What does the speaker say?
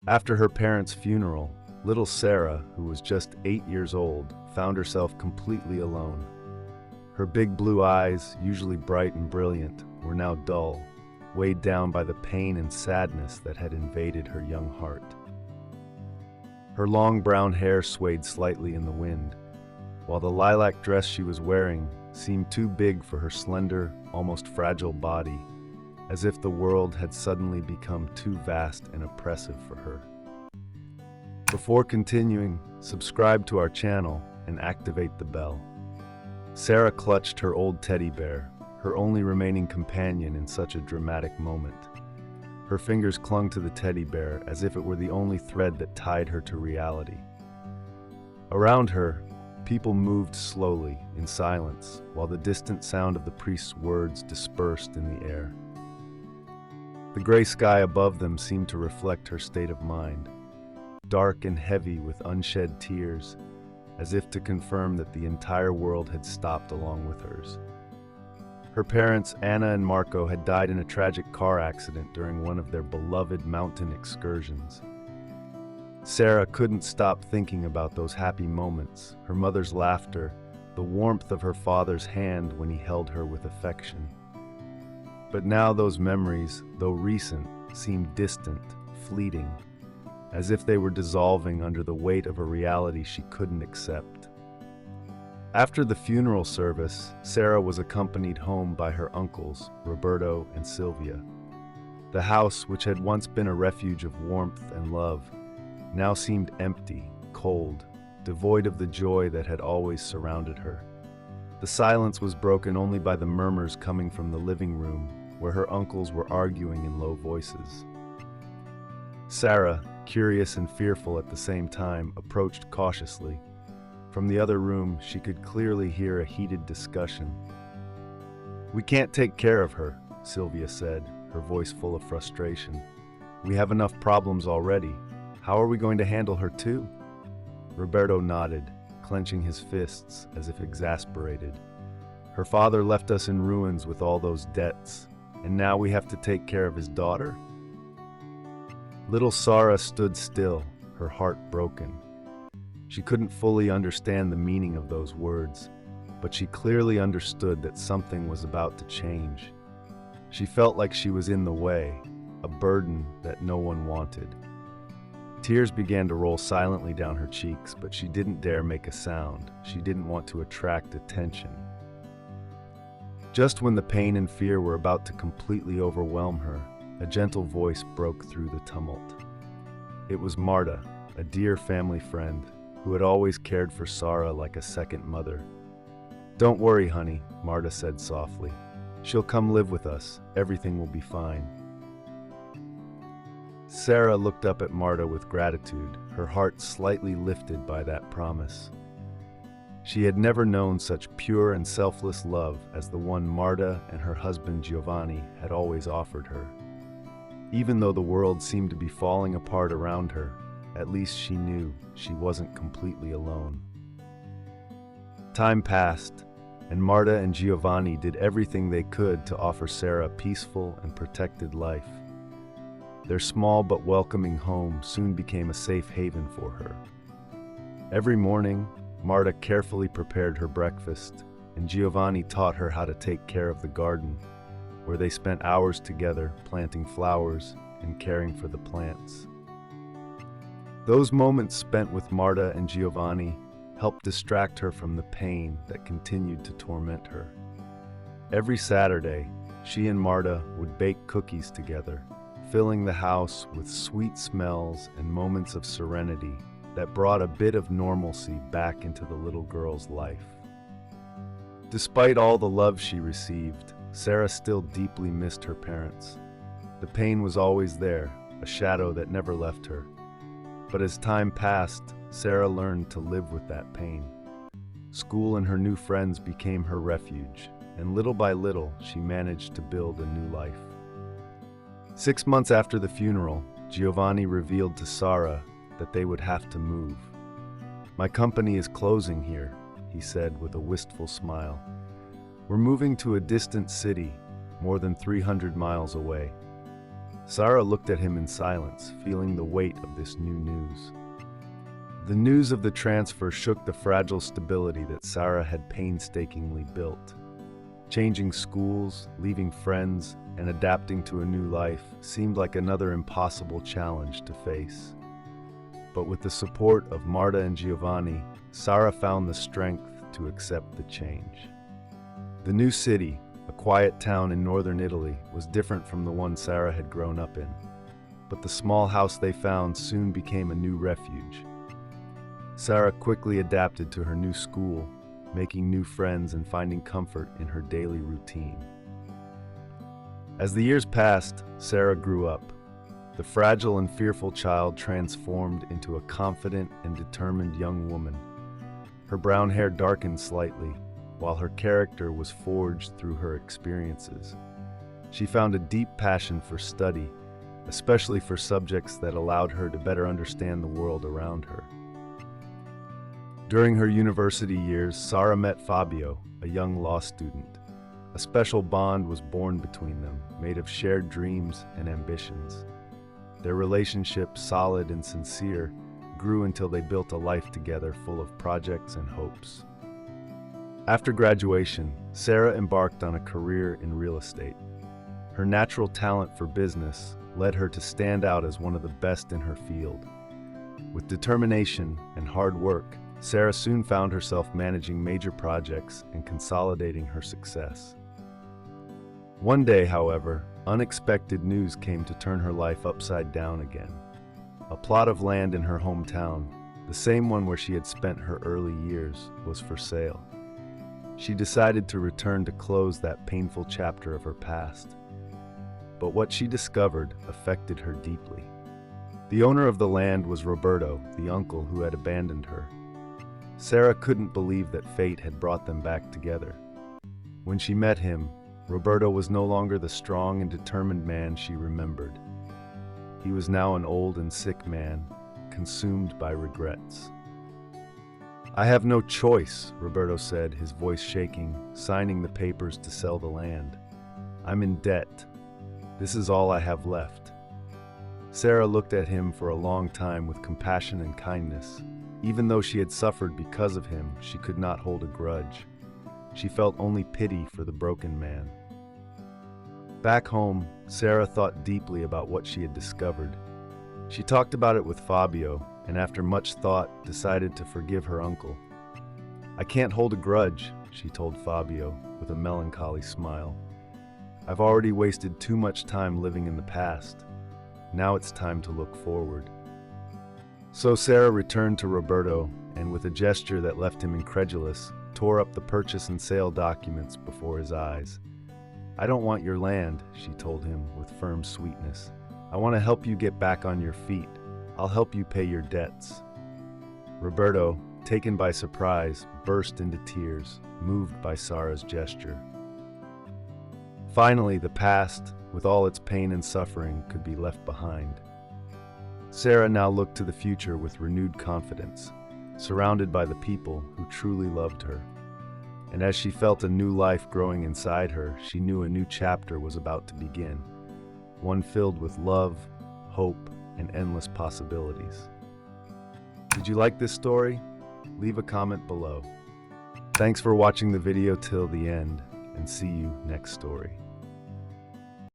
After her parents' funeral, little Sarah, who was just 8 years old, found herself completely alone. Her big blue eyes, usually bright and brilliant, were now dull, weighed down by the pain and sadness that had invaded her young heart. Her long brown hair swayed slightly in the wind, while the lilac dress she was wearing seemed too big for her slender, almost fragile body, as if the world had suddenly become too vast and oppressive for her. Before continuing, subscribe to our channel and activate the bell. Sarah clutched her old teddy bear, her only remaining companion in such a dramatic moment. Her fingers clung to the teddy bear as if it were the only thread that tied her to reality. Around her, people moved slowly, in silence, while the distant sound of the priest's words dispersed in the air. The gray sky above them seemed to reflect her state of mind, dark and heavy with unshed tears, as if to confirm that the entire world had stopped along with hers. Her parents, Anna and Marco, had died in a tragic car accident during one of their beloved mountain excursions. Sarah couldn't stop thinking about those happy moments, her mother's laughter, the warmth of her father's hand when he held her with affection. But now those memories, though recent, seemed distant, fleeting, as if they were dissolving under the weight of a reality she couldn't accept. After the funeral service, Sarah was accompanied home by her uncles, Roberto and Sylvia. The house, which had once been a refuge of warmth and love, now seemed empty, cold, devoid of the joy that had always surrounded her. The silence was broken only by the murmurs coming from the living room, where her uncles were arguing in low voices. Sarah, curious and fearful at the same time, approached cautiously. From the other room, she could clearly hear a heated discussion. "We can't take care of her," Sylvia said, her voice full of frustration. "We have enough problems already. How are we going to handle her too?" Roberto nodded, clenching his fists as if exasperated. "Her father left us in ruins with all those debts, and now we have to take care of his daughter?" Little Sarah stood still, her heart broken. She couldn't fully understand the meaning of those words, but she clearly understood that something was about to change. She felt like she was in the way, a burden that no one wanted. Tears began to roll silently down her cheeks, but she didn't dare make a sound. She didn't want to attract attention. Just when the pain and fear were about to completely overwhelm her, a gentle voice broke through the tumult. It was Marta, a dear family friend, who had always cared for Sarah like a second mother. "Don't worry, honey," Marta said softly. "She'll come live with us. Everything will be fine." Sarah looked up at Marta with gratitude, her heart slightly lifted by that promise. She had never known such pure and selfless love as the one Marta and her husband Giovanni had always offered her. Even though the world seemed to be falling apart around her, at least she knew she wasn't completely alone. Time passed, and Marta and Giovanni did everything they could to offer Sarah a peaceful and protected life. Their small but welcoming home soon became a safe haven for her. Every morning, Marta carefully prepared her breakfast, and Giovanni taught her how to take care of the garden, where they spent hours together planting flowers and caring for the plants. Those moments spent with Marta and Giovanni helped distract her from the pain that continued to torment her. Every Saturday, she and Marta would bake cookies together, filling the house with sweet smells and moments of serenity that brought a bit of normalcy back into the little girl's life. Despite all the love she received, Sarah still deeply missed her parents. The pain was always there, a shadow that never left her. But as time passed, Sarah learned to live with that pain. School and her new friends became her refuge, and little by little, she managed to build a new life. 6 months after the funeral, Giovanni revealed to Sarah that they would have to move. "My company is closing here," he said with a wistful smile. "We're moving to a distant city, more than 300 miles away." Sarah looked at him in silence, feeling the weight of this new news. The news of the transfer shook the fragile stability that Sarah had painstakingly built. Changing schools, leaving friends, and adapting to a new life seemed like another impossible challenge to face. But with the support of Marta and Giovanni, Sarah found the strength to accept the change. The new city, a quiet town in northern Italy, was different from the one Sarah had grown up in. But the small house they found soon became a new refuge. Sarah quickly adapted to her new school, making new friends and finding comfort in her daily routine. As the years passed, Sarah grew up. The fragile and fearful child transformed into a confident and determined young woman. Her brown hair darkened slightly, while her character was forged through her experiences. She found a deep passion for study, especially for subjects that allowed her to better understand the world around her. During her university years, Sarah met Fabio, a young law student. A special bond was born between them, made of shared dreams and ambitions. Their relationship, solid and sincere, grew until they built a life together full of projects and hopes. After graduation, Sarah embarked on a career in real estate. Her natural talent for business led her to stand out as one of the best in her field. With determination and hard work, Sarah soon found herself managing major projects and consolidating her success. One day, however, unexpected news came to turn her life upside down again. A plot of land in her hometown, the same one where she had spent her early years, was for sale. She decided to return to close that painful chapter of her past. But what she discovered affected her deeply. The owner of the land was Roberto, the uncle who had abandoned her. Sarah couldn't believe that fate had brought them back together. When she met him, Roberto was no longer the strong and determined man she remembered. He was now an old and sick man, consumed by regrets. "I have no choice," Roberto said, his voice shaking, signing the papers to sell the land. "I'm in debt. This is all I have left." Sarah looked at him for a long time with compassion and kindness. Even though she had suffered because of him, she could not hold a grudge. She felt only pity for the broken man. Back home, Sarah thought deeply about what she had discovered. She talked about it with Fabio, and after much thought, decided to forgive her uncle. "I can't hold a grudge," she told Fabio with a melancholy smile. "I've already wasted too much time living in the past. Now it's time to look forward." So Sarah returned to Roberto, and with a gesture that left him incredulous, tore up the purchase and sale documents before his eyes. "I don't want your land," she told him with firm sweetness. "I want to help you get back on your feet. I'll help you pay your debts." Roberto, taken by surprise, burst into tears, moved by Sarah's gesture. Finally, the past, with all its pain and suffering, could be left behind. Sarah now looked to the future with renewed confidence, surrounded by the people who truly loved her. And as she felt a new life growing inside her, she knew a new chapter was about to begin, one filled with love, hope, and endless possibilities. Did you like this story? Leave a comment below. Thanks for watching the video till the end, and see you next story.